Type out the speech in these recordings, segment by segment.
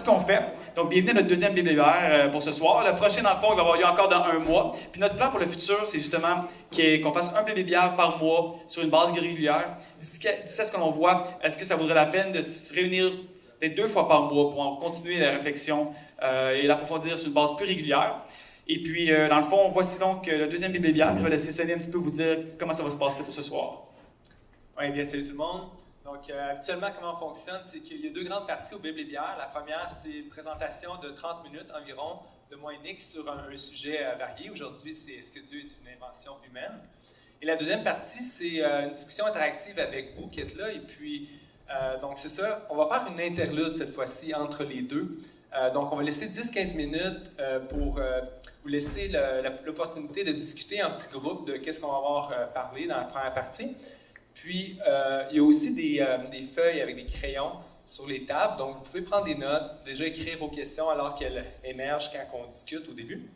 ce qu'on fait. Donc, bienvenue à notre deuxième BBR pour ce soir. Le prochain, dans le fond, il va avoir lieu encore dans un mois. Puis notre plan pour le futur, c'est justement qu'on fasse un BBR par mois sur une base régulière. D'ici à ce que l'on voit, est-ce que ça vaudrait la peine de se réunir peut-être 2 fois par mois pour en continuer la réflexion et l'approfondir sur une base plus régulière. Et puis, dans le fond, voici donc le deuxième BBR. Je vais laisser Sonny un petit peu vous dire comment ça va se passer pour ce soir. Oui, bien, salut tout le monde. Donc, habituellement, comment on fonctionne, c'est qu'il y a 2 grandes parties au BBR. La première, c'est une présentation de 30 minutes environ de moi et Nick sur un sujet varié. Aujourd'hui, c'est « Est-ce que Dieu est une invention humaine ?» Et la deuxième partie, c'est une discussion interactive avec vous qui êtes là. Et puis, donc c'est ça, on va faire une interlude cette fois-ci entre les deux. Donc, on va laisser 10-15 minutes pour vous laisser l'opportunité de discuter en petits groupes de qu'est-ce qu'on va avoir parlé dans la première partie. Puis, il y a aussi des feuilles avec des crayons sur les tables. Donc, vous pouvez prendre des notes, déjà écrire vos questions alors qu'elles émergent quand on discute au début.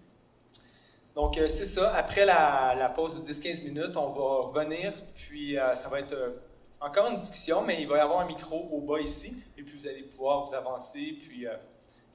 Donc, c'est ça. Après la pause de 10-15 minutes, on va revenir. Puis, ça va être encore une discussion, mais il va y avoir un micro au bas ici. Et puis, vous allez pouvoir vous avancer, puis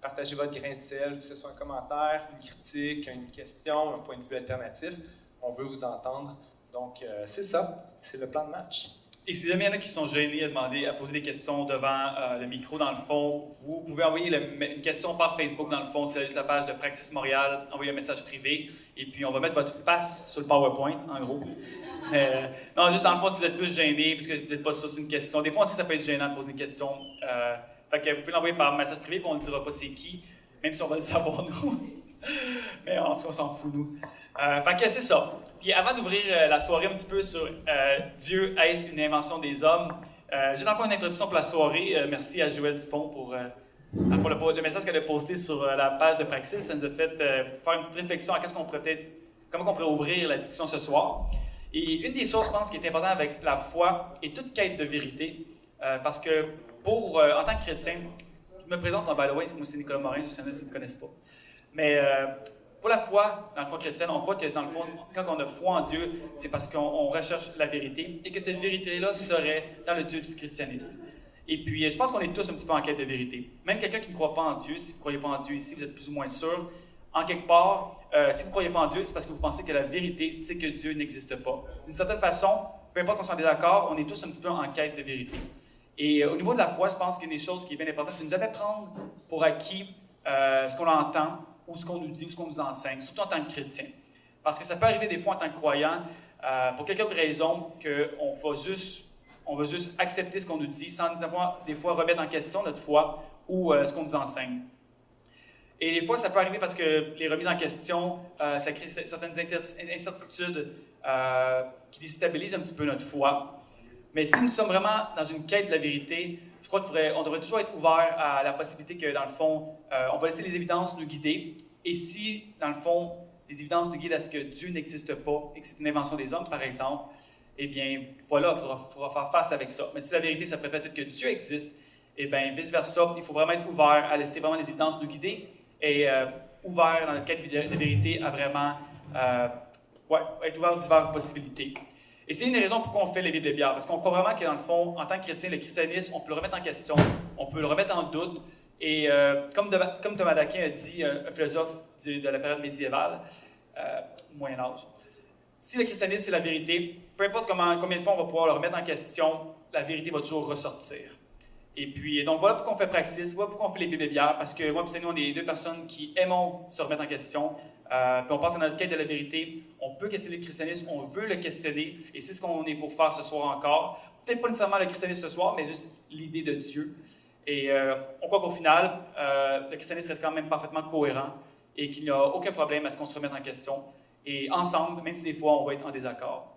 partager votre grain de sel, que ce soit un commentaire, une critique, une question, un point de vue alternatif. On veut vous entendre. Donc, c'est ça. C'est le plan de match. Et si jamais il y en a qui sont gênés à poser des questions devant le micro, dans le fond, vous pouvez envoyer une question par Facebook, dans le fond, c'est juste la page de Praxis Montréal, envoyer un message privé, et puis on va mettre votre face sur le PowerPoint, en gros. Non, juste dans le fond, si vous êtes plus gêné, parce que vous n'êtes pas sûr c'est une question. Des fois aussi, ça peut être gênant de poser une question. Fait que vous pouvez l'envoyer par message privé, puis on ne dira pas c'est qui, même si on va le savoir, nous. Mais en tout cas, on s'en fout, nous. Fait que c'est ça. Puis avant d'ouvrir la soirée un petit peu sur Dieu, est-ce une invention des hommes, j'ai encore une introduction pour la soirée. Merci à Joël Dupont pour le message qu'elle a posté sur la page de Praxis. Ça nous a fait faire une petite réflexion à comment on pourrait ouvrir la discussion ce soir. Et une des choses, je pense, qui est importante avec la foi est toute quête de vérité. Parce que en tant que chrétien, je me présente en by the way, moi c'est Nicolas Morin, je sais pas s'ils ne me connaissent pas. Mais pour la foi, dans la foi chrétienne, on croit que dans le fond, quand on a foi en Dieu, c'est parce qu'on recherche la vérité et que cette vérité-là serait dans le Dieu du christianisme. Et puis, je pense qu'on est tous un petit peu en quête de vérité. Même quelqu'un qui ne croit pas en Dieu, si vous ne croyez pas en Dieu ici, vous êtes plus ou moins sûr. En quelque part, si vous ne croyez pas en Dieu, c'est parce que vous pensez que la vérité, c'est que Dieu n'existe pas. D'une certaine façon, peu importe qu'on soit en désaccord, on est tous un petit peu en quête de vérité. Et au niveau de la foi, je pense qu'une des choses qui est bien importante, c'est de ne jamais prendre pour acquis ce qu'on entend, ou ce qu'on nous dit, ou ce qu'on nous enseigne, surtout en tant que chrétien. Parce que ça peut arriver des fois en tant que croyant, pour quelque raison, qu'on va juste accepter ce qu'on nous dit, sans nous avoir des fois remettre en question notre foi ou ce qu'on nous enseigne. Et des fois, ça peut arriver parce que les remises en question, ça crée certaines incertitudes qui déstabilisent un petit peu notre foi. Mais si nous sommes vraiment dans une quête de la vérité, je crois qu'on devrait toujours être ouvert à la possibilité que, dans le fond, on va laisser les évidences nous guider. Et si, dans le fond, les évidences nous guident à ce que Dieu n'existe pas et que c'est une invention des hommes, par exemple, eh bien, voilà, il faudra faire face avec ça. Mais si la vérité, ça pourrait peut-être que Dieu existe, eh bien, vice-versa, il faut vraiment être ouvert à laisser vraiment les évidences nous guider et ouvert dans notre quête de vérité à vraiment être ouvert aux diverses possibilités. Et c'est une des raisons pourquoi on fait les BBR, parce qu'on croit vraiment que dans le fond, en tant que chrétien, le christianisme, on peut le remettre en question, on peut le remettre en doute. Et comme Thomas d'Aquin a dit, un philosophe de la période médiévale, Moyen-Âge, si le christianisme c'est la vérité, peu importe combien de fois on va pouvoir le remettre en question, la vérité va toujours ressortir. Et puis, donc voilà pourquoi on fait Praxis, voilà pourquoi on fait les BBR, parce que moi et nous, on est 2 personnes qui aimons se remettre en question. Puis on pense à notre quête de la vérité, on peut questionner le christianisme, on veut le questionner, et c'est ce qu'on est pour faire ce soir encore. Peut-être pas nécessairement le christianisme ce soir, mais juste l'idée de Dieu. Et on croit qu'au final, le christianisme reste quand même parfaitement cohérent et qu'il n'y a aucun problème à ce qu'on se remette en question. Et ensemble, même si des fois on va être en désaccord.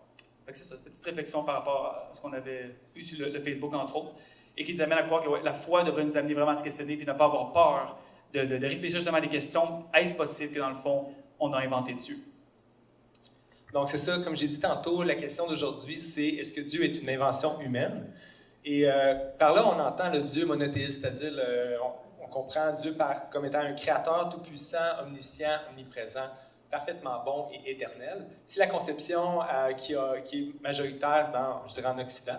C'est ça, cette petite réflexion par rapport à ce qu'on avait eu sur le Facebook, entre autres, et qui nous amène à croire que la foi devrait nous amener vraiment à se questionner et ne pas avoir peur de réfléchir justement à des questions. Est-ce possible que dans le fond, on a inventé Dieu? Donc, c'est ça, comme j'ai dit tantôt, la question d'aujourd'hui, c'est est-ce que Dieu est une invention humaine? Et par là, on entend le Dieu monothéiste, c'est-à-dire on comprend Dieu comme étant un créateur tout-puissant, omniscient, omniprésent, parfaitement bon et éternel. C'est la conception qui est majoritaire je dirais en Occident.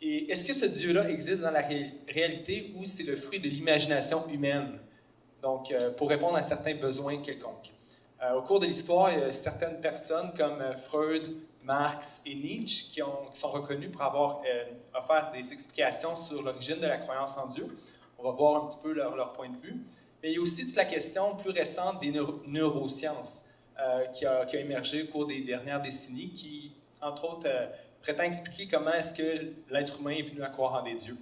Et est-ce que ce Dieu-là existe dans la réalité ou c'est le fruit de l'imagination humaine? Donc, pour répondre à certains besoins quelconques. Au cours de l'histoire, il y a certaines personnes comme Freud, Marx et Nietzsche qui sont reconnus pour avoir offert des explications sur l'origine de la croyance en Dieu. On va voir un petit peu leur point de vue. Mais il y a aussi toute la question plus récente des neurosciences qui a émergé au cours des dernières décennies qui, entre autres, prétend expliquer comment est-ce que l'être humain est venu à croire en des dieux.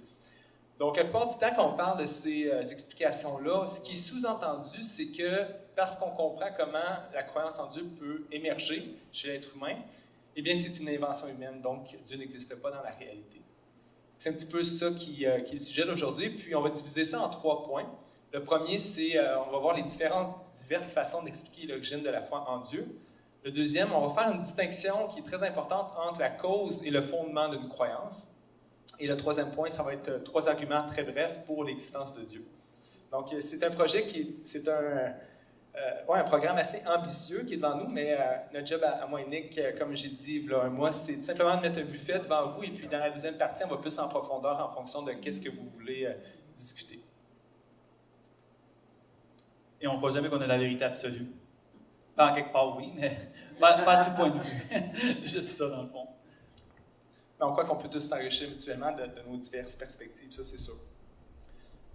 Donc, la plupart du temps, quand on parle de ces explications-là, ce qui est sous-entendu, c'est que parce qu'on comprend comment la croyance en Dieu peut émerger chez l'être humain, eh bien, c'est une invention humaine, donc Dieu n'existe pas dans la réalité. C'est un petit peu ça qui est le sujet d'aujourd'hui, puis on va diviser ça en 3 points. Le premier, c'est, on va voir les diverses façons d'expliquer l'origine de la foi en Dieu. Le deuxième, on va faire une distinction qui est très importante entre la cause et le fondement d'une croyance. Et le troisième point, ça va être 3 arguments très brefs pour l'existence de Dieu. Donc, c'est un projet c'est un programme assez ambitieux qui est devant nous, mais notre job à moi et Nick, comme j'ai dit il y a un mois, c'est simplement de mettre un buffet devant vous, et puis dans la deuxième partie, on va plus en profondeur en fonction de qu'est-ce que vous voulez discuter. Et on ne croit jamais qu'on a la vérité absolue. En quelque part, oui, mais pas à tout point de vue. Juste ça, dans le fond. Mais on croit qu'on peut tous s'enrichir mutuellement de nos diverses perspectives, ça c'est sûr.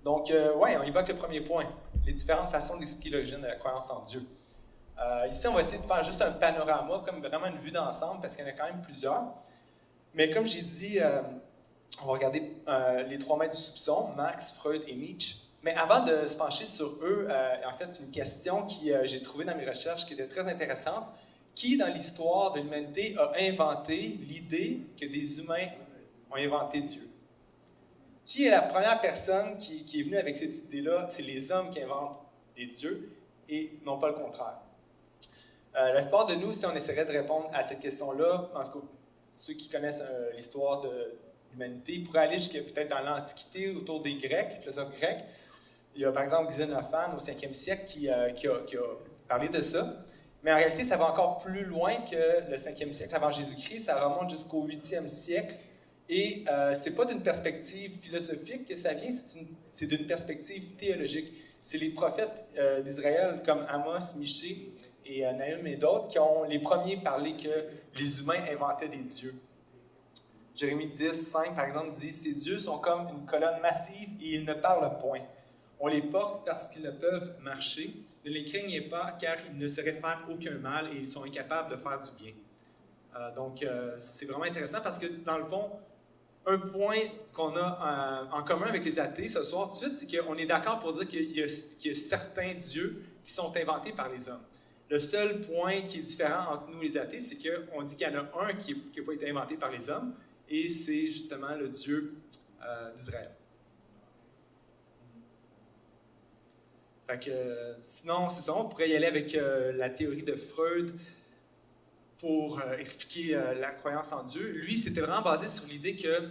Donc, on évoque le premier point, les différentes façons d'expliquer l'origine de la croyance en Dieu. Ici, on va essayer de faire juste un panorama, comme vraiment une vue d'ensemble, parce qu'il y en a quand même plusieurs. Mais comme j'ai dit, on va regarder les 3 maîtres du soupçon, Marx, Freud et Nietzsche. Mais avant de se pencher sur eux, en fait, une question que j'ai trouvée dans mes recherches qui était très intéressante. Qui, dans l'histoire de l'humanité, a inventé l'idée que des humains ont inventé Dieu? Qui est la première personne qui est venue avec cette idée-là? C'est les hommes qui inventent des dieux et non pas le contraire. La plupart de nous, si on essaierait de répondre à cette question-là, en tout cas, ceux qui connaissent l'histoire de l'humanité, ils pourraient aller jusqu'à peut-être dans l'Antiquité, autour des Grecs, les philosophes grecs. Il y a par exemple Xénophane au 5e siècle qui a parlé de ça. Mais en réalité, ça va encore plus loin que le 5e siècle avant Jésus-Christ. Ça remonte jusqu'au 8e siècle. Et ce n'est pas d'une perspective philosophique que ça vient, c'est d'une perspective théologique. C'est les prophètes d'Israël comme Amos, Michée et Nahum et d'autres qui ont les premiers parlé que les humains inventaient des dieux. Jérémie 10, 5, par exemple, dit « Ces dieux sont comme une colonne massive et ils ne parlent point. On les porte parce qu'ils ne peuvent marcher. Ne les craignez pas, car ils ne sauraient faire aucun mal et ils sont incapables de faire du bien. » Donc, c'est vraiment intéressant parce que, dans le fond, un point qu'on a en commun avec les athées ce soir, tout de suite, c'est qu'on est d'accord pour dire qu'il y a certains dieux qui sont inventés par les hommes. Le seul point qui est différent entre nous et les athées, c'est qu'on dit qu'il y en a un qui n'a pas été inventé par les hommes, et c'est justement le Dieu d'Israël. Fait que, sinon, c'est ça, on pourrait y aller avec la théorie de Freud pour expliquer la croyance en Dieu. Lui, c'était vraiment basé sur l'idée que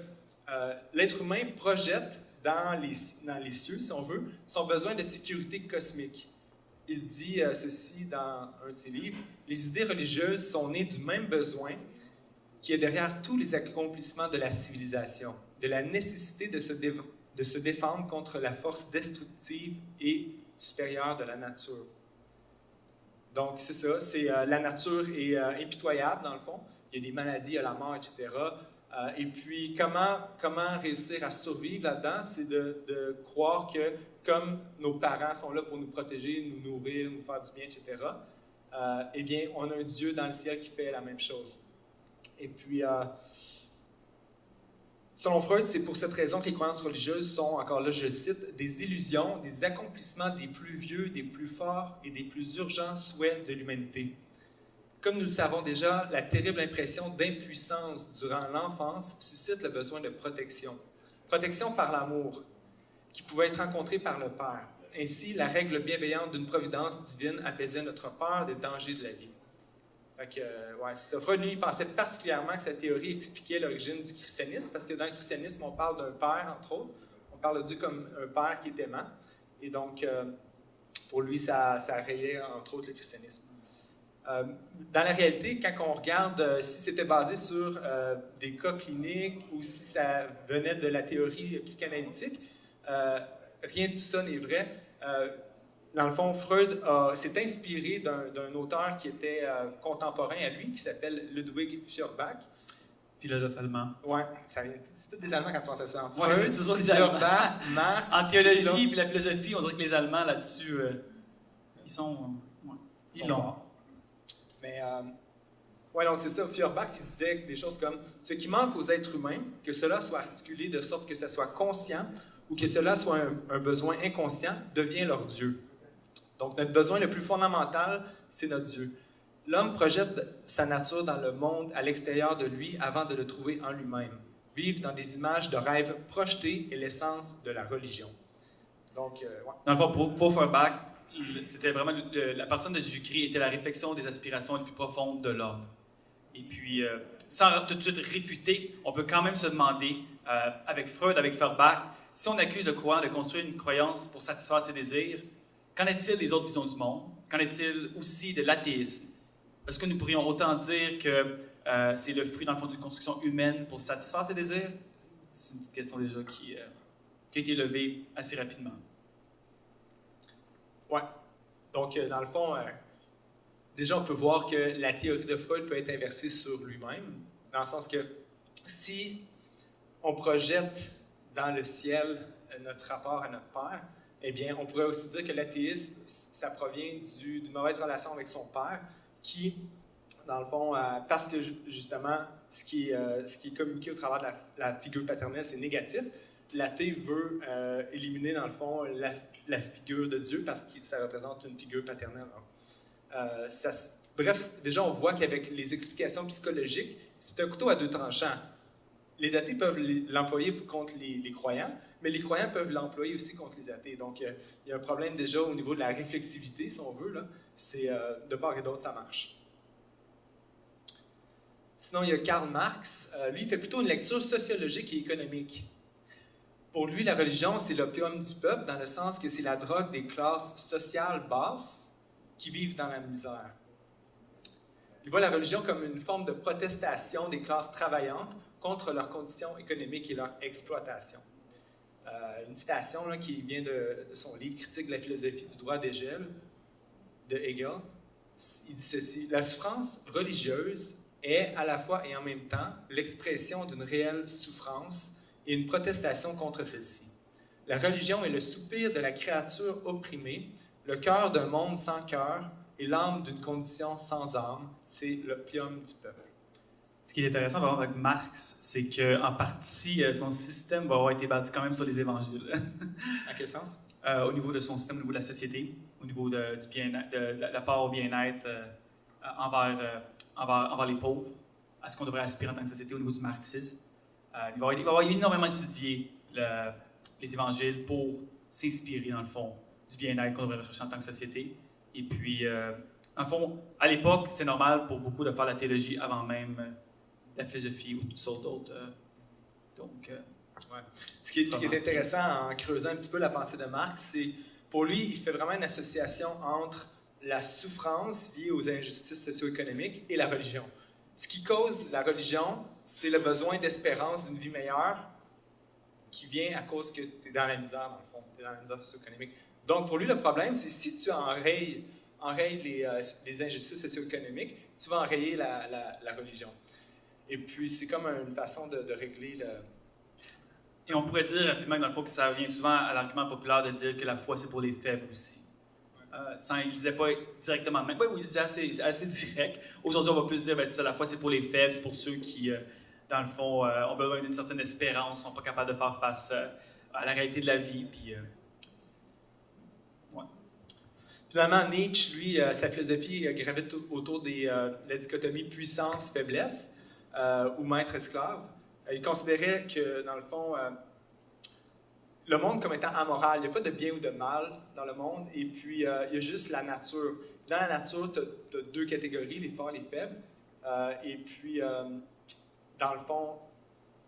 l'être humain projette dans les cieux, si on veut, son besoin de sécurité cosmique. Il dit ceci dans un de ses livres, « Les idées religieuses sont nées du même besoin qui est derrière tous les accomplissements de la civilisation, de la nécessité de se défendre contre la force destructive et supérieure de la nature. » Donc, c'est ça, la nature est impitoyable, dans le fond. Il y a des maladies, il y a la mort, etc. Et puis, comment réussir à survivre là-dedans? C'est de croire que, comme nos parents sont là pour nous protéger, nous nourrir, nous faire du bien, etc., eh bien, on a un Dieu dans le ciel qui fait la même chose. Et puis, selon Freud, c'est pour cette raison que les croyances religieuses sont, encore là, je cite, des illusions, des accomplissements des plus vieux, des plus forts et des plus urgents souhaits de l'humanité. Comme nous le savons déjà, la terrible impression d'impuissance durant l'enfance suscite le besoin de protection. Protection par l'amour, qui pouvait être rencontré par le Père. Ainsi, la règle bienveillante d'une providence divine apaisait notre peur des dangers de la vie. Fait que, c'est ça. Freud, lui, il pensait particulièrement que cette théorie expliquait l'origine du christianisme, parce que dans le christianisme, on parle d'un père, entre autres. On parle de Dieu comme un père qui est aimant. Et donc, pour lui, ça rayait, entre autres, le christianisme. Dans la réalité, quand on regarde si c'était basé sur des cas cliniques ou si ça venait de la théorie psychanalytique, rien de tout ça n'est vrai. Dans le fond, Freud s'est inspiré d'un auteur qui était contemporain à lui, qui s'appelle Ludwig Feuerbach. Philosophe allemand. Oui, c'est tous des Allemands quand tu penses à ça. Oui, c'est toujours les Allemands. Marx, en théologie et la philosophie, on dirait que les Allemands là-dessus, ils sont... ils l'ont. Mais, ouais, donc c'est ça, Feuerbach qui disait des choses comme « Ce qui manque aux êtres humains, que cela soit articulé de sorte que ça soit conscient ou que cela soit un besoin inconscient, devient leur Dieu. » Donc notre besoin le plus fondamental, c'est notre Dieu. L'homme projette sa nature dans le monde à l'extérieur de lui avant de le trouver en lui-même. Vivre dans des images de rêves projetés est l'essence de la religion. Donc, ouais. Dans le fond, pour Feuerbach, c'était vraiment la personne de Jésus-Christ était la réflexion des aspirations les plus profondes de l'homme. Et puis, sans tout de suite réfuter, on peut quand même se demander, avec Freud, avec Feuerbach, si on accuse le croyant de construire une croyance pour satisfaire ses désirs, qu'en est-il des autres visions du monde? Qu'en est-il aussi de l'athéisme? Est-ce que nous pourrions autant dire que c'est le fruit, dans le fond, d'une construction humaine pour satisfaire ses désirs? C'est une petite question déjà qui a été levée assez rapidement. Oui. Donc, dans le fond, déjà, on peut voir que la théorie de Freud peut être inversée sur lui-même, dans le sens que si on projette dans le ciel notre rapport à notre Père, eh bien, on pourrait aussi dire que l'athéisme, ça provient d'une mauvaise relation avec son Père, qui, dans le fond, parce que justement, ce qui est communiqué au travers de la figure paternelle, c'est négatif, l'athée veut éliminer, dans le fond, la figure de Dieu parce que ça représente une figure paternelle. Bref, déjà, on voit qu'avec les explications psychologiques, c'est un couteau à deux tranchants. Les athées peuvent l'employer contre les croyants, mais les croyants peuvent l'employer aussi contre les athées. Donc, il y a un problème déjà au niveau de la réflexivité, si on veut. Là. C'est de part et d'autre, ça marche. Sinon, il y a Karl Marx. Lui, il fait plutôt une lecture sociologique et économique. Pour lui, la religion, c'est l'opium du peuple, dans le sens que c'est la drogue des classes sociales basses qui vivent dans la misère. Il voit la religion comme une forme de protestation des classes travaillantes contre leurs conditions économiques et leur exploitation. Une citation là, qui vient de son livre Critique de la philosophie du droit d'Hegel, de Hegel. Il dit ceci: « La souffrance religieuse est à la fois et en même temps l'expression d'une réelle souffrance et une protestation contre celle-ci. La religion est le soupir de la créature opprimée, le cœur d'un monde sans cœur et l'âme d'une condition sans âme. C'est l'opium du peuple. » Ce qui est intéressant par exemple, avec Marx, c'est qu'en partie, son système va avoir été bâti quand même sur les évangiles. En quel sens? Au niveau de son système, au niveau de la société, au niveau du bien-être, de l'apport au bien-être envers les pauvres, à ce qu'on devrait aspirer en tant que société au niveau du marxisme. Il va avoir énormément étudié les évangiles pour s'inspirer, dans le fond, du bien-être qu'on devrait rechercher en tant que société. Et puis, en fond, à l'époque, c'est normal pour beaucoup de faire la théologie avant même la philosophie ou toutes sortes d'autres. Ouais. Ce qui est intéressant en creusant un petit peu la pensée de Marx, c'est pour lui, il fait vraiment une association entre la souffrance liée aux injustices socio-économiques et la religion. Ce qui cause la religion, c'est le besoin d'espérance d'une vie meilleure qui vient à cause que tu es dans la misère, dans le fond, tu es dans la misère socio-économique. Donc, pour lui, le problème, c'est si tu enrayes les injustices socio-économiques, tu vas enrayer la religion. Et puis, c'est comme une façon de régler le... Et on pourrait dire, puis même dans le fond, que ça revient souvent à l'argument populaire de dire que la foi, c'est pour les faibles aussi. Il ne disait pas directement, mais oui, il disait assez direct. Aujourd'hui, on va plus dire, ben, la foi, c'est pour les faibles, c'est pour ceux qui, dans le fond, ont besoin d'une certaine espérance, ne sont pas capables de faire face à la réalité de la vie. Puis, ouais. Finalement, Nietzsche, lui, sa philosophie gravite autour de la dichotomie puissance-faiblesse ou maître-esclave. Il considérait que, dans le fond, le monde comme étant amoral. Il n'y a pas de bien ou de mal dans le monde, et puis il y a juste la nature. Dans la nature, tu as deux catégories, les forts et les faibles. Et puis, dans le fond,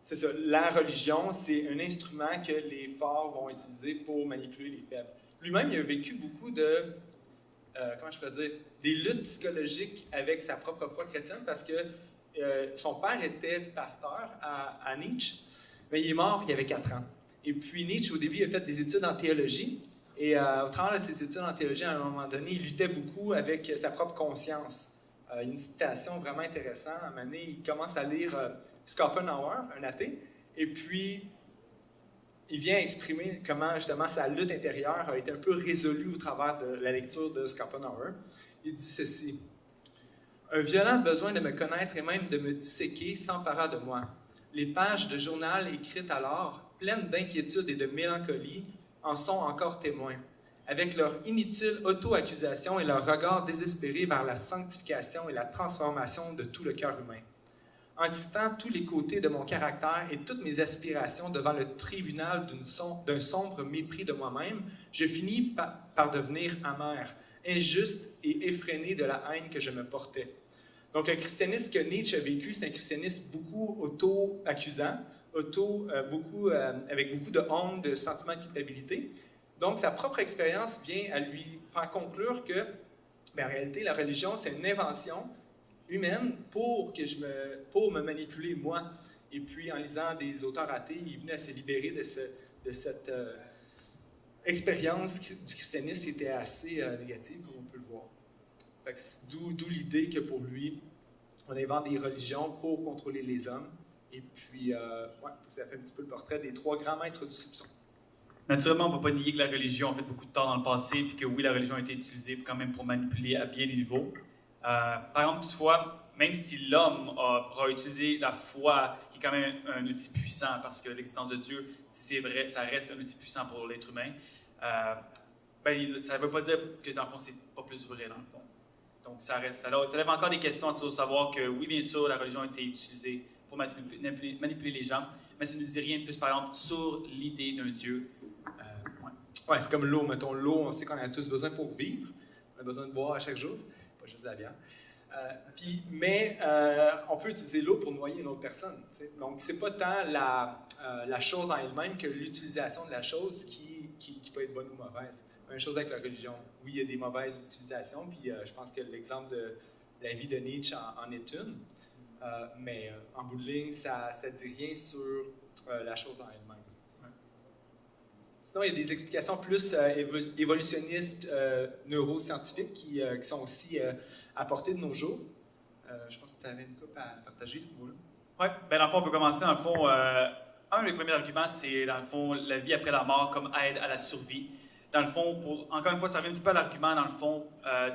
c'est ça, la religion, c'est un instrument que les forts vont utiliser pour manipuler les faibles. Lui-même, il a vécu beaucoup de comment je peux dire, des luttes psychologiques avec sa propre foi chrétienne parce que son père était pasteur à Nietzsche, mais il est mort il avait 4 ans. Et puis Nietzsche, au début, il a fait des études en théologie. Et au travers de ses études en théologie, à un moment donné, il luttait beaucoup avec sa propre conscience. Une citation vraiment intéressante. À un moment donné, il commence à lire Schopenhauer, un athée, et puis il vient exprimer comment justement sa lutte intérieure a été un peu résolue au travers de la lecture de Schopenhauer. Il dit ceci: « Un violent besoin de me connaître et même de me disséquer s'empara de moi. Les pages de journal écrites alors, pleines d'inquiétude et de mélancolie, en sont encore témoins, avec leur inutile auto-accusation et leur regard désespéré vers la sanctification et la transformation de tout le cœur humain. En citant tous les côtés de mon caractère et toutes mes aspirations devant le tribunal d'un sombre mépris de moi-même, je finis par devenir amer, injuste et effréné de la haine que je me portais. » Donc, le christianisme que Nietzsche a vécu, c'est un christianisme beaucoup auto-accusant, avec beaucoup de honte, de sentiment de culpabilité. Donc, sa propre expérience vient à lui faire conclure que, en réalité, la religion, c'est une invention humaine pour me manipuler, moi. Et puis, en lisant des auteurs athées, il venait à se libérer de cette expérience du christianisme qui était assez négative, comme on peut le voir. D'où l'idée que pour lui, on invente des religions pour contrôler les hommes. Et puis, ça fait un petit peu le portrait des 3 grands maîtres du soupçon. Naturellement, on ne peut pas nier que la religion a fait beaucoup de tort dans le passé, puis que oui, la religion a été utilisée quand même pour manipuler à bien des niveaux. Par exemple, toutefois, même si l'homme aura utilisé la foi, qui est quand même un outil puissant, parce que l'existence de Dieu, si c'est vrai, ça reste un outil puissant pour l'être humain, ça ne veut pas dire que dans le fond, c'est pas plus vrai dans le fond. Donc, ça lève encore des questions à savoir que, oui, bien sûr, la religion a été utilisée pour manipuler les gens, mais ça ne nous dit rien de plus, par exemple, sur l'idée d'un Dieu. Ouais, c'est comme l'eau. Mettons, l'eau, on sait qu'on a tous besoin pour vivre. On a besoin de boire à chaque jour, pas juste de la bière. Mais on peut utiliser l'eau pour noyer une autre personne. T'sais. Donc, c'est pas tant la chose en elle-même que l'utilisation de la chose qui peut être bonne ou mauvaise. Même chose avec la religion. Oui, il y a des mauvaises utilisations, puis je pense que l'exemple de la vie de Nietzsche en est une. Mais en bout de ligne, ça ne dit rien sur la chose en elle-même. Ouais. Sinon, il y a des explications plus évolutionnistes, neuroscientifiques qui sont aussi apportées de nos jours. Je pense que tu avais une coupe à partager, ce mot-là. Oui, dans le fond, on peut commencer. Dans le fond, un des premiers arguments, c'est dans le fond la vie après la mort comme aide à la survie. Dans le fond, encore une fois, ça revient un petit peu à l'argument, dans le fond,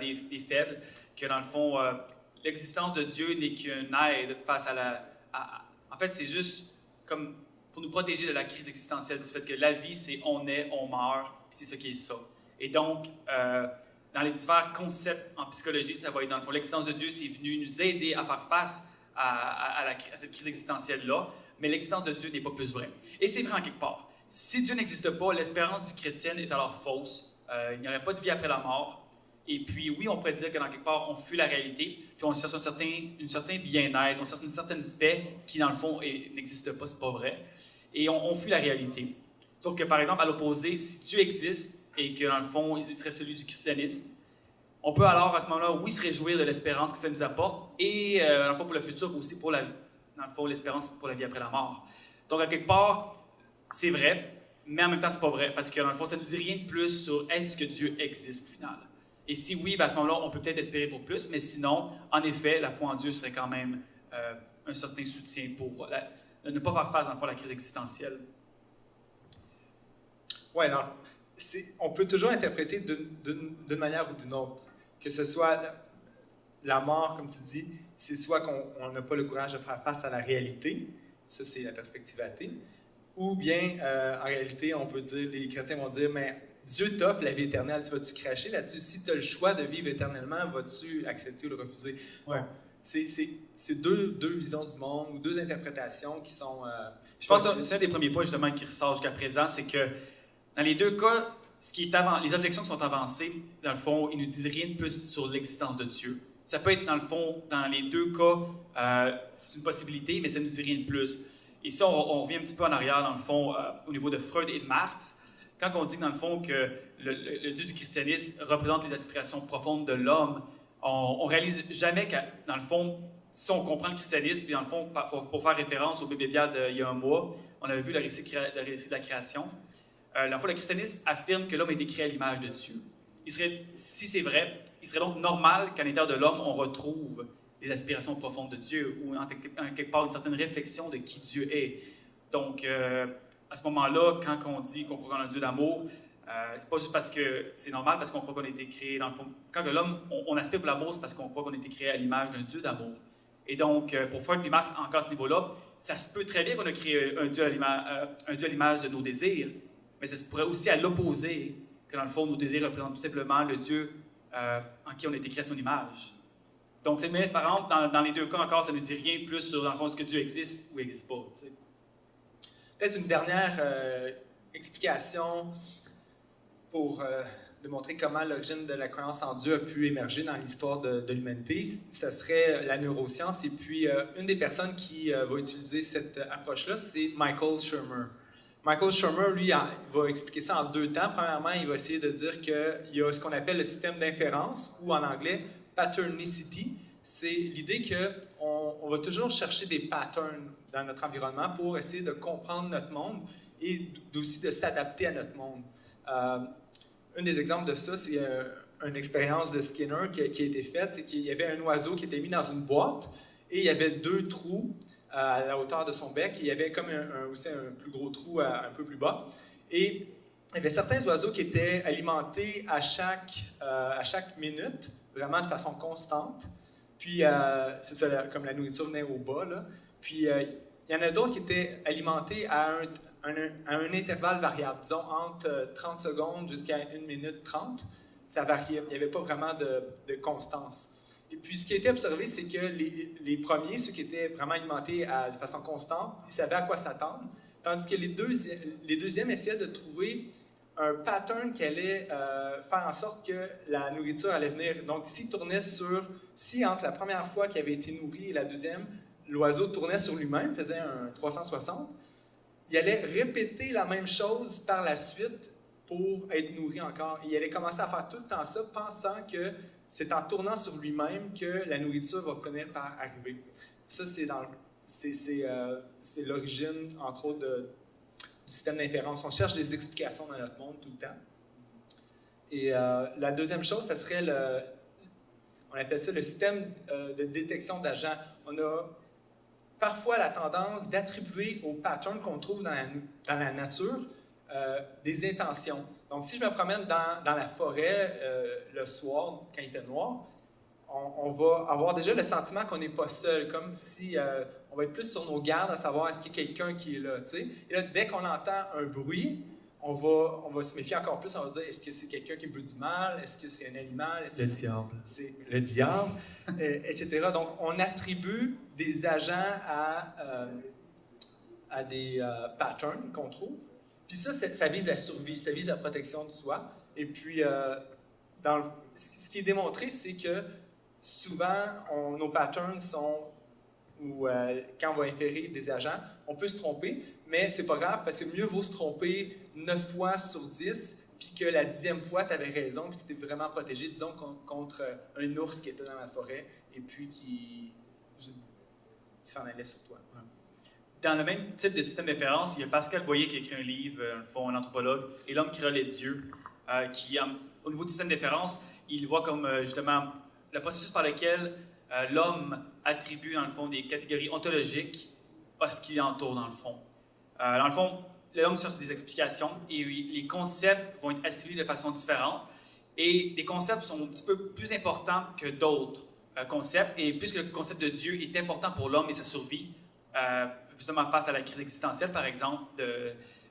des faibles, que dans le fond, l'existence de Dieu n'est qu'une aide face à en fait, c'est juste comme pour nous protéger de la crise existentielle, du fait que la vie, c'est on est, on meurt, puis c'est ce qui est ça. Et donc, dans les divers concepts en psychologie, ça va être dans le fond, l'existence de Dieu, c'est venu nous aider à faire face à cette crise existentielle-là, mais l'existence de Dieu n'est pas plus vraie. Et c'est vrai en quelque part. Si Dieu n'existe pas, l'espérance du chrétien est alors fausse. Il n'y aurait pas de vie après la mort. Et puis, oui, on pourrait dire que dans quelque part, on fuit la réalité, puis on cherche un certain bien-être, on cherche une certaine paix qui, dans le fond, n'existe pas, c'est pas vrai. Et on fuit la réalité. Sauf que, par exemple, à l'opposé, si Dieu existe et que, dans le fond, il serait celui du christianisme, on peut alors, à ce moment-là, oui, se réjouir de l'espérance que ça nous apporte et, dans le fond, pour le futur, aussi pour dans le fond, l'espérance pour la vie après la mort. Donc, à quelque part, c'est vrai, mais en même temps, c'est pas vrai, parce que dans le fond, ça ne nous dit rien de plus sur est-ce que Dieu existe au final. Et si oui, à ce moment-là, on peut peut-être espérer pour plus, mais sinon, en effet, la foi en Dieu serait quand même un certain soutien pour ne pas faire face, dans le fond, à la crise existentielle. Oui, on peut toujours interpréter d'une manière ou d'une autre. Que ce soit la mort, comme tu dis, c'est soit qu'on n'a pas le courage de faire face à la réalité, ça c'est la perspective athée, ou bien, en réalité, on peut dire, les chrétiens vont dire, mais Dieu t'offre la vie éternelle, tu vas-tu cracher là-dessus? Si tu as le choix de vivre éternellement, vas-tu accepter ou le refuser? Ouais. C'est deux visions du monde, ou 2 interprétations qui sont... Je pense que c'est un des premiers points justement qui ressort jusqu'à présent, c'est que dans les 2 cas, les objections qui sont avancées, dans le fond, ils ne nous disent rien de plus sur l'existence de Dieu. Ça peut être, dans le fond, dans les 2 cas, c'est une possibilité, mais ça ne nous dit rien de plus. Et ça, on revient un petit peu en arrière, dans le fond, au niveau de Freud et de Marx. quand on dit, dans le fond, que le Dieu du christianisme représente les aspirations profondes de l'homme, on ne réalise jamais que, dans le fond, si on comprend le christianisme, puis dans le fond, pour faire référence au bébé Pierre d'il y a un mois, on avait vu le récit de la création. Dans le fond, le christianisme affirme que l'homme a été créé à l'image de Dieu. Si c'est vrai, il serait donc normal qu'à l'intérieur de l'homme, on retrouve les aspirations profondes de Dieu, ou en quelque part une certaine réflexion de qui Dieu est. Donc, à ce moment-là, quand on dit qu'on croit en un Dieu d'amour, c'est pas juste parce que c'est normal, parce qu'on croit qu'on a été créé, dans le fond. Quand l'homme, on aspire pour l'amour, c'est parce qu'on croit qu'on a été créé à l'image d'un Dieu d'amour. Et donc, pour Freud et Marx, encore à ce niveau-là, ça se peut très bien qu'on a créé un Dieu à l'image de nos désirs, mais ça se pourrait aussi à l'opposé, que dans le fond, nos désirs représentent tout simplement le Dieu en qui on a été créé à son image. Donc, c'est mais par exemple, dans les deux cas encore, ça ne nous dit rien plus sur, dans le fond, est-ce que Dieu existe ou n'existe pas. T'sais. Peut-être une dernière explication pour démontrer comment l'origine de la croyance en Dieu a pu émerger dans l'histoire de l'humanité. Ce serait la neuroscience. Et puis, une des personnes qui va utiliser cette approche-là, c'est Michael Shermer. Michael Shermer, lui, va expliquer ça en deux temps. Premièrement, il va essayer de dire qu'il y a ce qu'on appelle le système d'inférence, ou en anglais, patternicity. C'est l'idée qu'on va toujours chercher des patterns dans notre environnement pour essayer de comprendre notre monde et aussi de s'adapter à notre monde. Un des exemples de ça, c'est une expérience de Skinner qui a été faite. C'est qu'il y avait un oiseau qui était mis dans une boîte et il y avait deux trous à la hauteur de son bec. Et il y avait comme aussi un plus gros trou un peu plus bas. Et il y avait certains oiseaux qui étaient alimentés à chaque minute, vraiment de façon constante. Puis, c'est ça, comme la nourriture venait au bas. Là. Puis, il y en a d'autres qui étaient alimentés à un intervalle variable, disons entre 30 secondes jusqu'à 1 minute 30. Ça variait, il n'y avait pas vraiment de constance. Et puis, ce qui a été observé, c'est que les premiers, ceux qui étaient vraiment alimentés de façon constante, ils savaient à quoi s'attendre, tandis que les deuxièmes essayaient de trouver un pattern qui allait faire en sorte que la nourriture allait venir. Donc, si entre la première fois qu'il avait été nourri et la deuxième, l'oiseau tournait sur lui-même, faisait un 360, il allait répéter la même chose par la suite pour être nourri encore. Il allait commencer à faire tout le temps ça, pensant que c'est en tournant sur lui-même que la nourriture va finir par arriver. Ça, c'est l'origine, entre autres, du système d'inférence. On cherche des explications dans notre monde tout le temps. Et la deuxième chose, ça serait on appelle ça le système de détection d'agents. On a parfois la tendance d'attribuer aux patterns qu'on trouve dans la nature des intentions. Donc, si je me promène dans la forêt le soir, quand il fait noir, on va avoir déjà le sentiment qu'on n'est pas seul, comme si on va être plus sur nos gardes à savoir est-ce qu'il y a quelqu'un qui est là. T'sais? Et là, dès qu'on entend un bruit, on va se méfier encore plus, on va dire est-ce que c'est quelqu'un qui veut du mal, est-ce que c'est un animal, est-ce que c'est le diable, etc. Donc, on attribue des agents à des patterns qu'on trouve. Puis ça vise la survie, ça vise la protection de soi. Et puis, ce qui est démontré, c'est que souvent, nos patterns sont, quand on va inférer des agents, on peut se tromper, mais c'est pas grave parce que mieux vaut se tromper 9 fois sur 10, puis que la 10e fois, tu avais raison, puis tu étais vraiment protégé, disons, contre un ours qui était dans la forêt et puis qui s'en allait sur toi. Dans le même type de système d'inférence, il y a Pascal Boyer qui a écrit un livre, un anthropologue, et l'homme qui créera les dieux, qui, au niveau du système d'inférence, il voit comme justement le processus par lequel l'homme attribue, dans le fond, des catégories ontologiques à ce qui l'entoure, dans le fond. Dans le fond, l'homme cherche des explications et les concepts vont être assimilés de façon différente. Et des concepts sont un petit peu plus importants que d'autres concepts. Et puisque le concept de Dieu est important pour l'homme et sa survie, justement face à la crise existentielle, par exemple,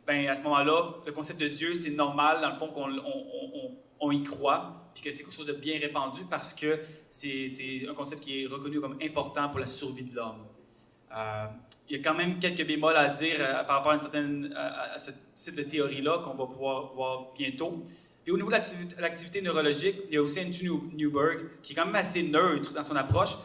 à ce moment-là, le concept de Dieu, c'est normal, dans le fond, qu'on y croit, puis que c'est quelque chose de bien répandu parce que c'est un concept qui est reconnu comme important pour la survie de l'homme. Il y a quand même quelques bémols à dire par rapport à ce type de théorie-là qu'on va pouvoir voir bientôt. Puis au niveau de l'activité neurologique, il y a aussi Andrew Newberg qui est quand même assez neutre dans son approche.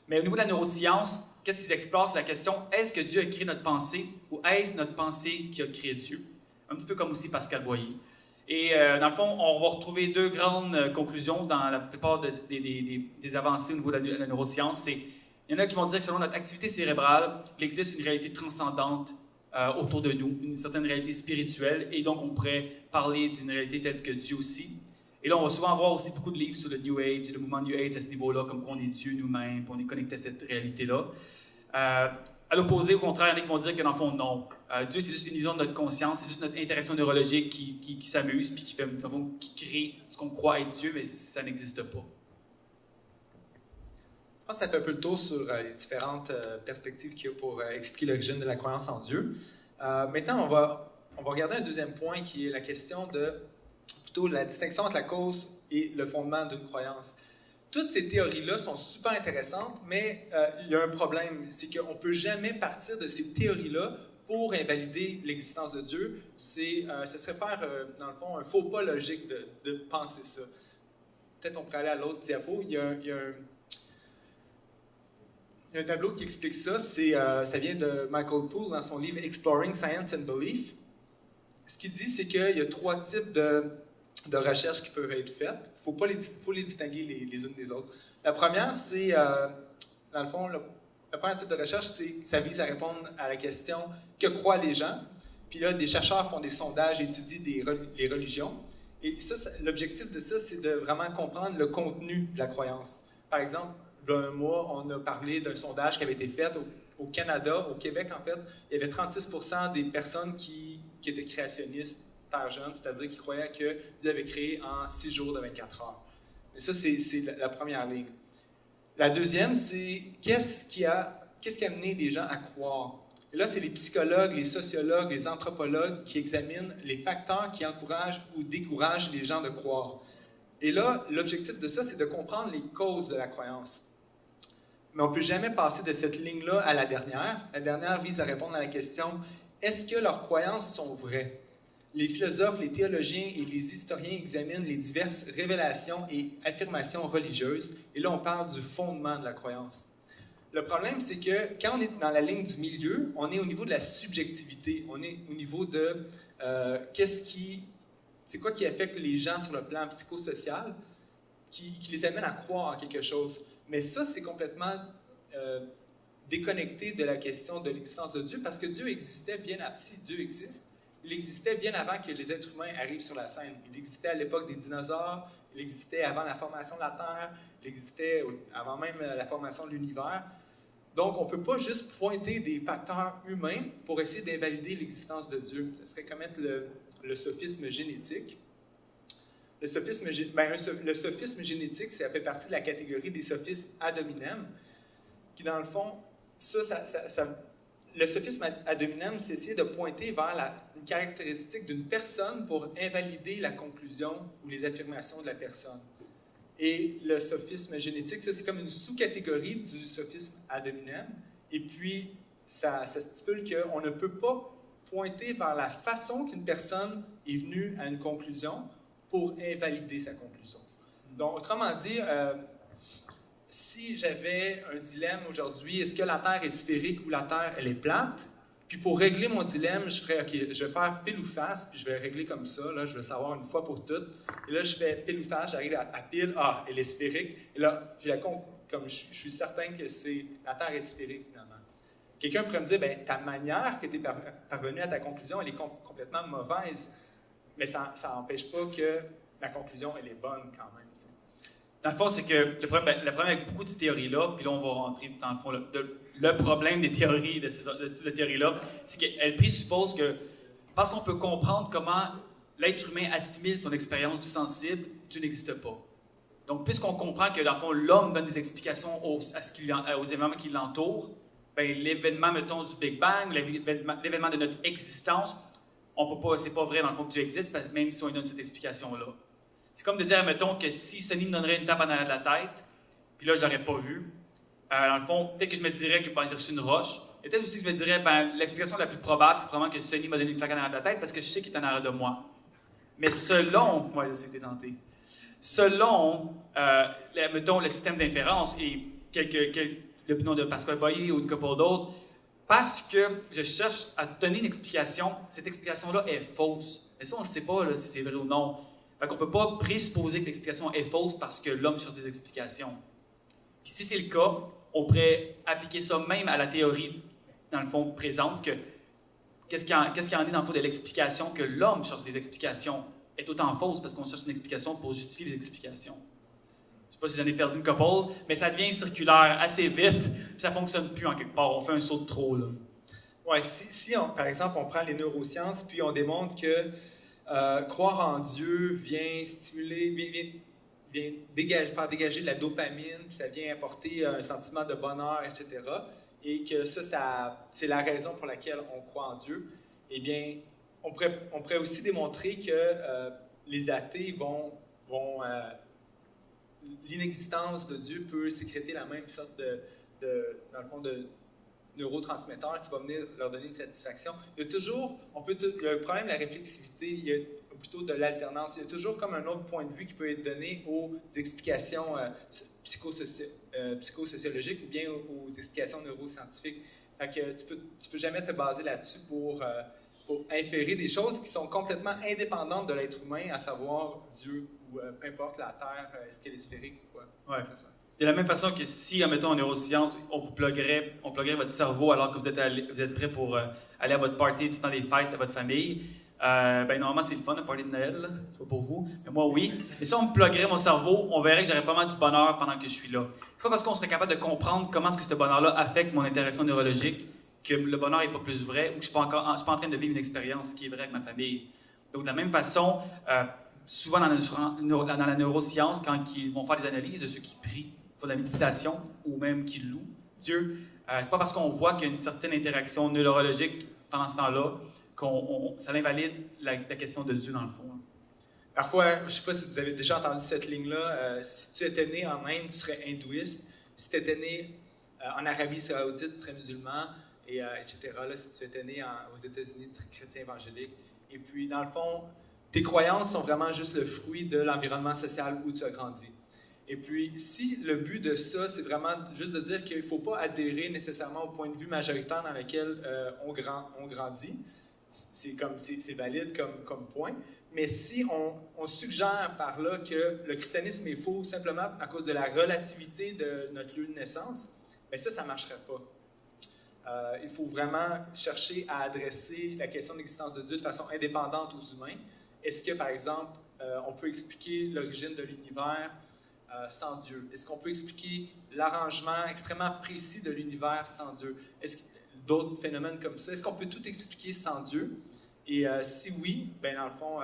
Mais au niveau de la neuroscience, qu'est-ce qu'ils explorent? C'est la question, est-ce que Dieu a créé notre pensée ou est-ce notre pensée qui a créé Dieu? Un petit peu comme aussi Pascal Boyer. Et dans le fond, on va retrouver deux grandes conclusions dans la plupart des avancées au niveau de la neuroscience. Il y en a qui vont dire que selon notre activité cérébrale, il existe une réalité transcendante autour de nous, une certaine réalité spirituelle, et donc on pourrait parler d'une réalité telle que Dieu aussi. Et là, on va souvent voir aussi beaucoup de livres sur le New Age, le mouvement New Age à ce niveau-là, comme qu'on est Dieu nous-mêmes, on est connecté à cette réalité-là. À l'opposé, au contraire, il y en a qui vont dire que dans le fond, non. Dieu, c'est juste une illusion de notre conscience, c'est juste notre interaction neurologique qui s'amuse, puis qui crée ce qu'on croit être Dieu, mais ça n'existe pas. Je pense que ça fait un peu le tour sur les différentes perspectives qu'il y a pour expliquer l'origine de la croyance en Dieu. Maintenant, on va regarder un deuxième point qui est la question de plutôt la distinction entre la cause et le fondement d'une croyance. Toutes ces théories-là sont super intéressantes, mais il y a un problème, c'est qu'on ne peut jamais partir de ces théories-là pour invalider l'existence de Dieu. Ce serait faire, dans le fond, un faux pas logique de penser ça. Peut-être on pourrait aller à l'autre diapo. Il y a un tableau qui explique ça. Ça vient de Michael Poole dans son livre « Exploring Science and Belief ». Ce qu'il dit, c'est qu'il y a trois types de recherches qui peuvent être faites. Il faut les distinguer les unes des autres. La première, c'est, dans le fond, le premier type de recherche, ça vise à répondre à la question « Que croient les gens? » Puis là, des chercheurs font des sondages, étudient les religions. Et l'objectif de ça, c'est de vraiment comprendre le contenu de la croyance. Par exemple, il y a un mois, on a parlé d'un sondage qui avait été fait au Canada, au Québec en fait. Il y avait 36% des personnes qui étaient créationnistes, terre jeune, c'est-à-dire qui croyaient que Dieu avait créé en 6 jours de 24 heures. Et ça, c'est la première ligne. La deuxième, c'est qu'est-ce qui a amené les gens à croire? Et là, c'est les psychologues, les sociologues, les anthropologues qui examinent les facteurs qui encouragent ou découragent les gens de croire. Et là, l'objectif de ça, c'est de comprendre les causes de la croyance. Mais on ne peut jamais passer de cette ligne-là à la dernière. La dernière vise à répondre à la question, est-ce que leurs croyances sont vraies? Les philosophes, les théologiens et les historiens examinent les diverses révélations et affirmations religieuses. Et là, on parle du fondement de la croyance. Le problème, c'est que quand on est dans la ligne du milieu, on est au niveau de la subjectivité. On est au niveau de c'est quoi qui affecte les gens sur le plan psychosocial, qui les amène à croire en quelque chose. Mais ça, c'est complètement déconnecté de la question de l'existence de Dieu, parce que Dieu existait si Dieu existe, il existait bien avant que les êtres humains arrivent sur la scène. Il existait à l'époque des dinosaures, il existait avant la formation de la Terre, il existait avant même la formation de l'univers. Donc, on ne peut pas juste pointer des facteurs humains pour essayer d'invalider l'existence de Dieu. Ce serait commettre le sophisme génétique. Le sophisme génétique, ça fait partie de la catégorie des sophismes ad hominem, qui dans le fond, le sophisme ad hominem, c'est essayer de pointer vers une caractéristique d'une personne pour invalider la conclusion ou les affirmations de la personne. Et le sophisme génétique, ça, c'est comme une sous-catégorie du sophisme ad hominem. Et puis, ça stipule qu'on ne peut pas pointer vers la façon qu'une personne est venue à une conclusion pour invalider sa conclusion. Donc, autrement dit, si j'avais un dilemme aujourd'hui, est-ce que la Terre est sphérique ou la Terre, elle est plate? Puis pour régler mon dilemme, je ferais, OK, je vais faire pile ou face, puis je vais régler comme ça, là, je vais savoir une fois pour toutes. Et là, je fais pile ou face, j'arrive à pile, elle est sphérique. Et là, comme je suis certain que la Terre est sphérique, finalement. Quelqu'un pourrait me dire, bien, ta manière que tu es parvenu à ta conclusion, elle est complètement mauvaise. Mais ça n'empêche pas que la conclusion, elle est bonne quand même. T'sais. Dans le fond, c'est que le problème avec beaucoup de ces théories-là, puis là, on va rentrer dans le fond, le problème des théories, de ces théories-là, c'est qu'elles présupposent que, parce qu'on peut comprendre comment l'être humain assimile son expérience du sensible, Dieu n'existe pas. Donc, puisqu'on comprend que, dans le fond, l'homme donne des explications aux événements qui l'entourent, bien, l'événement, mettons, du Big Bang, l'événement de notre existence, c'est pas vrai, dans le fond, que Dieu existe, parce que même si on lui donne cette explication-là. C'est comme de dire, mettons, que si Sonny me donnerait une tape en arrière de la tête, puis là, je l'aurais pas vu, dans le fond, peut-être que je me dirais que j'ai reçu une roche, et peut-être aussi que je me dirais, l'explication la plus probable, c'est probablement que Sonny m'a donné une claque en arrière de la tête, parce que je sais qu'il est en arrière de moi. Mais selon, c'était tenté, selon, mettons, le système d'inférence et l'opinion de Pascal Boyer ou de couple d'autres, parce que je cherche à donner une explication, cette explication-là est fausse. Mais ça, on ne sait pas là, si c'est vrai ou non. Fait qu'on ne peut pas présupposer que l'explication est fausse parce que l'homme cherche des explications. Puis si c'est le cas, on pourrait appliquer ça même à la théorie, dans le fond, présente, que qu'est-ce qu'il y en est dans le fond de l'explication que l'homme cherche des explications est autant fausse parce qu'on cherche une explication pour justifier les explications. Je ne sais pas si j'en ai perdu une couple, mais ça devient circulaire assez vite, puis ça ne fonctionne plus en quelque part. On fait un saut de trop, là. Ouais, par exemple, on prend les neurosciences, puis on démontre que croire en Dieu vient stimuler, vient faire dégager de la dopamine, puis ça vient apporter un sentiment de bonheur, etc. Et que ça c'est la raison pour laquelle on croit en Dieu. Eh bien, on pourrait aussi démontrer que les athées l'inexistence de Dieu peut sécréter la même sorte dans le fond, de neurotransmetteurs qui va venir leur donner une satisfaction. Il y a toujours, le problème de la réflexivité, plutôt de l'alternance, il y a toujours comme un autre point de vue qui peut être donné aux explications psychosociologiques ou bien aux explications neuroscientifiques. Fait que tu peux jamais te baser là-dessus pour inférer des choses qui sont complètement indépendantes de l'être humain, à savoir Dieu ou peu importe la Terre, est-ce qu'elle est sphérique ou quoi. Ouais, c'est ça. De la même façon que si, admettons, en neurosciences, on pluggerait votre cerveau alors que vous êtes prêt pour aller à votre party du temps des fêtes de votre famille, normalement c'est le fun, le party de Noël, là. C'est pas pour vous, mais moi oui. Mais si on me pluggerait mon cerveau, on verrait que j'aurais pas mal du bonheur pendant que je suis là. C'est pas parce qu'on serait capable de comprendre comment est-ce que ce bonheur-là affecte mon interaction neurologique que le bonheur n'est pas plus vrai ou que je suis pas en train de vivre une expérience qui est vraie avec ma famille. Donc de la même façon, souvent dans la neuroscience, quand ils vont faire des analyses de ceux qui prient, font de la méditation ou même qui louent Dieu, c'est pas parce qu'on voit qu'il y a une certaine interaction neurologique pendant ce temps-là ça invalide la question de Dieu dans le fond. Parfois, je ne sais pas si vous avez déjà entendu cette ligne-là, si tu étais né en Inde, tu serais hindouiste. Si tu étais né en Arabie Saoudite, tu serais musulman, etc. Là, si tu étais né aux États-Unis, tu serais chrétien évangélique. Et puis, dans le fond, tes croyances sont vraiment juste le fruit de l'environnement social où tu as grandi. Et puis, si le but de ça, c'est vraiment juste de dire qu'il ne faut pas adhérer nécessairement au point de vue majoritaire dans lequel on grandit, c'est valide comme point. Mais si on suggère par là que le christianisme est faux simplement à cause de la relativité de notre lieu de naissance, bien ça ne marcherait pas. Il faut vraiment chercher à adresser la question de l'existence de Dieu de façon indépendante aux humains. Est-ce que, par exemple, on peut expliquer l'origine de l'univers sans Dieu? Est-ce qu'on peut expliquer l'arrangement extrêmement précis de l'univers sans Dieu? Est-ce que d'autres phénomènes comme ça? Est-ce qu'on peut tout expliquer sans Dieu? Et si oui, bien dans le fond,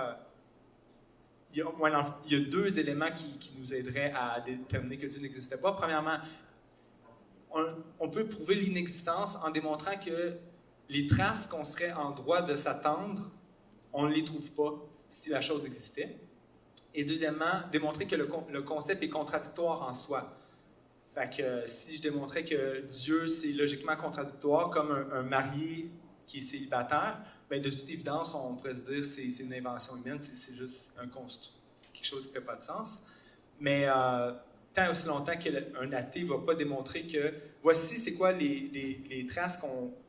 il y a deux éléments qui nous aideraient à déterminer que Dieu n'existait pas. Premièrement, on peut prouver l'inexistence en démontrant que les traces qu'on serait en droit de s'attendre, on ne les trouve pas si la chose existait. Et deuxièmement, démontrer que le concept est contradictoire en soi. Fait que si je démontrais que Dieu, c'est logiquement contradictoire, comme un marié qui est célibataire, bien, de toute évidence, on pourrait se dire que c'est une invention humaine, c'est juste un construit, quelque chose qui ne fait pas de sens. Mais tant aussi longtemps qu'un athée ne va pas démontrer que voici c'est quoi les traces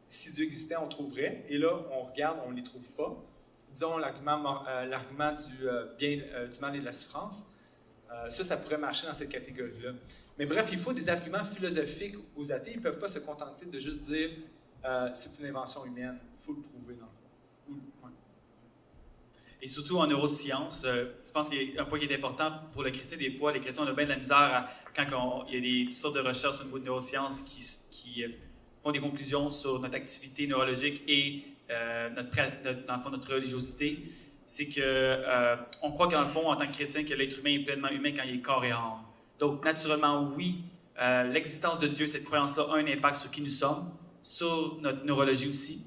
si Dieu existait, on trouverait, et là, on regarde, on ne les trouve pas. Disons l'argument du mal et de la souffrance, ça pourrait marcher dans cette catégorie-là. Mais bref, il faut des arguments philosophiques aux athées. Ils ne peuvent pas se contenter de juste dire c'est une invention humaine. Il faut le prouver dans le fond. Ouais. Et surtout en neurosciences, je pense qu'il y a un point qui est important pour le chrétien. Des fois, les chrétiens ont bien de la misère quand il y a toutes sortes de recherches au niveau de neurosciences qui font des conclusions sur notre activité neurologique et dans le fond, notre religiosité. C'est qu'on croit qu'en le fond, en tant que chrétien, que l'être humain est pleinement humain quand il est corps et âme. Donc, naturellement, oui, l'existence de Dieu, cette croyance-là, a un impact sur qui nous sommes, sur notre neurologie aussi,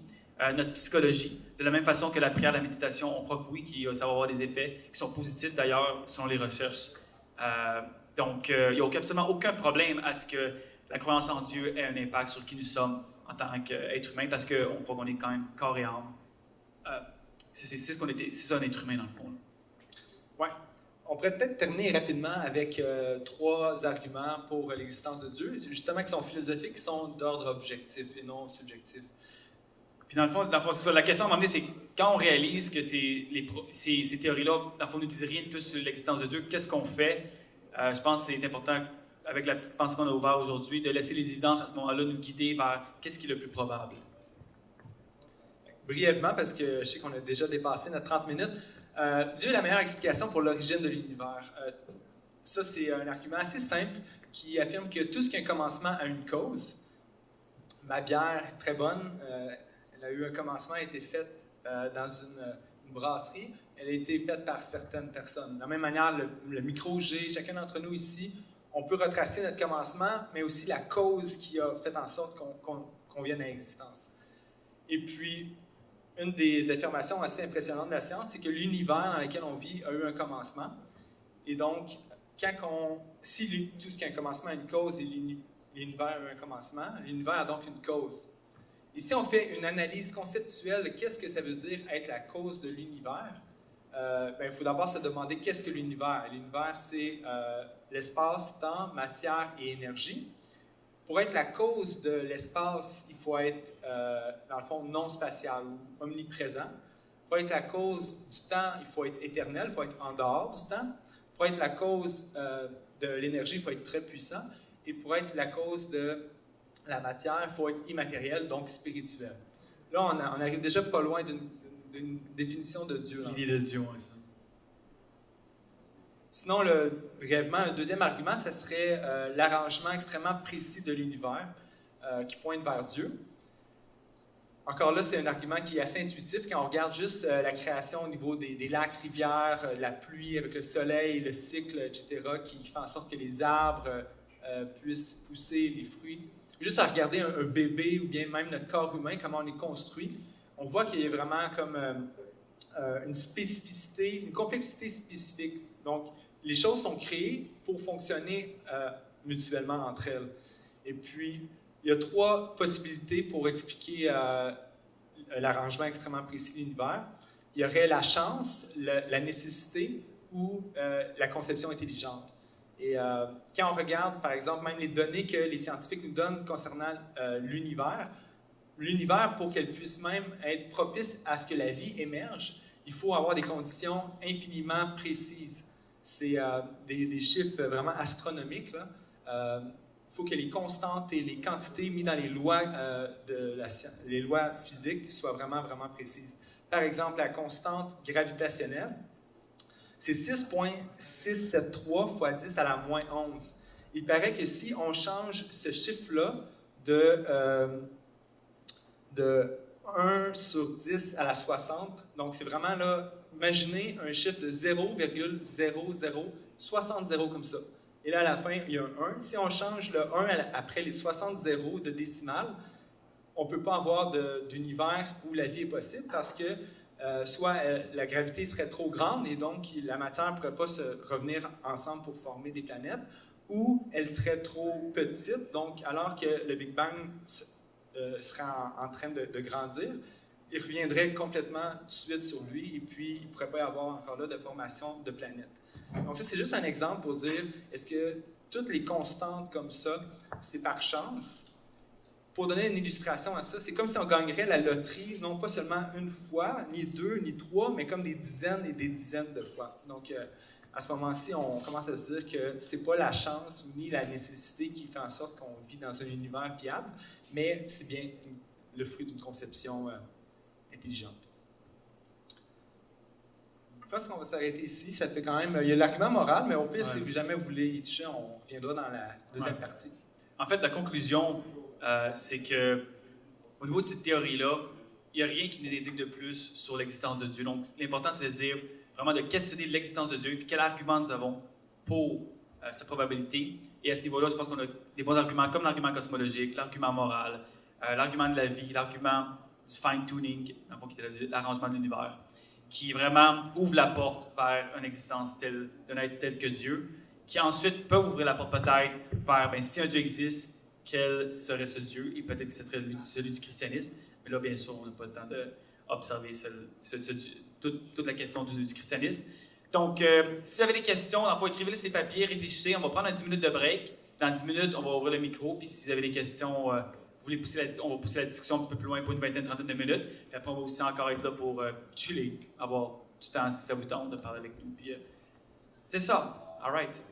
notre psychologie. De la même façon que la prière, la méditation, on croit que oui, ça va avoir des effets qui sont positifs d'ailleurs, selon les recherches. Donc, il n'y a absolument aucun problème à ce que la croyance en Dieu ait un impact sur qui nous sommes en tant qu'être humain, parce qu'on croit qu'on est quand même corps et âme. C'est ça un être humain dans le fond. Oui. On pourrait peut-être terminer rapidement avec 3 arguments pour l'existence de Dieu, justement qui sont philosophiques, qui sont d'ordre objectif et non subjectif. Puis dans le fond c'est ça. La question à m'emmener, c'est quand on réalise que ces théories-là, dans le fond, ne disent rien de plus sur l'existence de Dieu, qu'est-ce qu'on fait? Je pense que c'est important, avec la petite pensée qu'on a ouverte aujourd'hui, de laisser les évidences à ce moment-là nous guider vers qu'est-ce qui est le plus probable. Brièvement, parce que je sais qu'on a déjà dépassé notre 30 minutes, Dieu est la meilleure explication pour l'origine de l'univers. Ça, c'est un argument assez simple qui affirme que tout ce qui a un commencement a une cause. Ma bière, très bonne, elle a eu un commencement, elle a été faite dans une brasserie. Elle a été faite par certaines personnes. De la même manière, le micro G, chacun d'entre nous ici, on peut retracer notre commencement, mais aussi la cause qui a fait en sorte qu'on vienne à l'existence. Et puis, une des affirmations assez impressionnantes de la science, c'est que l'univers dans lequel on vit a eu un commencement. Et donc, si tout ce qui a un commencement a une cause et l'univers a eu un commencement, l'univers a donc une cause. Et si on fait une analyse conceptuelle de qu'est-ce que ça veut dire être la cause de l'univers, il faut d'abord se demander qu'est-ce que l'univers. L'univers, c'est l'espace, temps, matière et énergie. Pour être la cause de l'espace, il faut être, dans le fond, non spatial ou omniprésent. Pour être la cause du temps, il faut être éternel, il faut être en dehors du temps. Pour être la cause de l'énergie, il faut être très puissant. Et pour être la cause de la matière, il faut être immatériel, donc spirituel. Là, on arrive déjà pas loin d'une définition de Dieu. L'idée de Dieu, oui, ça. Sinon, brièvement, un deuxième argument, ce serait l'arrangement extrêmement précis de l'univers qui pointe vers Dieu. Encore là, c'est un argument qui est assez intuitif quand on regarde juste la création au niveau des lacs, rivières, la pluie avec le soleil, le cycle, etc., qui fait en sorte que les arbres puissent pousser les fruits. Juste à regarder un bébé ou bien même notre corps humain, comment on est construit, on voit qu'il y a vraiment comme une spécificité, une complexité spécifique. Donc, les choses sont créées pour fonctionner mutuellement entre elles. Et puis, il y a trois possibilités pour expliquer l'arrangement extrêmement précis de l'univers. Il y aurait la chance, la nécessité ou la conception intelligente. Et quand on regarde, par exemple, même les données que les scientifiques nous donnent concernant l'univers, pour qu'elle puisse même être propice à ce que la vie émerge, il faut avoir des conditions infiniment précises. C'est des chiffres vraiment astronomiques. Il faut que les constantes et les quantités mises dans les lois, les lois physiques soient vraiment, vraiment précises. Par exemple, la constante gravitationnelle, c'est 6,673 fois 10 à la moins 11. Il paraît que si on change ce chiffre-là de 1 sur 10 à la 60, donc c'est vraiment là, imaginez un chiffre de 0,0060 comme ça. Et là, à la fin, il y a un 1. Si on change le 1 après les 60 zéros de décimale, on ne peut pas avoir d'univers où la vie est possible parce que soit la gravité serait trop grande et donc la matière ne pourrait pas se revenir ensemble pour former des planètes, ou elle serait trop petite, donc alors que le Big Bang serait en train de grandir, il reviendrait complètement tout de suite sur lui et puis il ne pourrait pas y avoir encore là de formation de planètes. Donc ça, c'est juste un exemple pour dire, est-ce que toutes les constantes comme ça, c'est par chance? Pour donner une illustration à ça, c'est comme si on gagnerait la loterie, non pas seulement une fois, ni deux, ni trois, mais comme des dizaines et des dizaines de fois. Donc, à ce moment-ci, on commence à se dire que c'est pas la chance ni la nécessité qui fait en sorte qu'on vit dans un univers viable, mais c'est bien le fruit d'une conception intelligente. Je pense qu'on va s'arrêter ici. Ça fait quand même... Il y a l'argument moral, mais au pire, si jamais vous voulez y toucher, on reviendra dans la deuxième partie. En fait, la conclusion, c'est que au niveau de cette théorie-là, il n'y a rien qui nous indique de plus sur l'existence de Dieu. Donc, l'important, c'est de dire vraiment de questionner l'existence de Dieu, puis quel argument nous avons pour sa probabilité. Et à ce niveau-là, je pense qu'on a des bons arguments, comme l'argument cosmologique, l'argument moral, l'argument de la vie, l'argument du fine-tuning, qui est l'arrangement de l'univers, qui vraiment ouvre la porte vers une existence d'un être tel que Dieu, qui ensuite peut ouvrir la porte peut-être vers, si un Dieu existe, quel serait ce Dieu? Et peut-être que ce serait celui du christianisme. Mais là, bien sûr, on n'a pas le temps d'observer toute la question du christianisme. Donc, si vous avez des questions, écrivez-les sur les papiers, réfléchissez. On va prendre un 10 minutes de break. Dans 10 minutes, on va ouvrir le micro. Puis si vous avez des questions, vous voulez on va pousser la discussion un petit peu plus loin pour une vingtaine, trentaine de minutes. Puis après, on va aussi encore être là pour chiller, avoir du temps si ça vous tente de parler avec nous. Puis c'est ça. All right.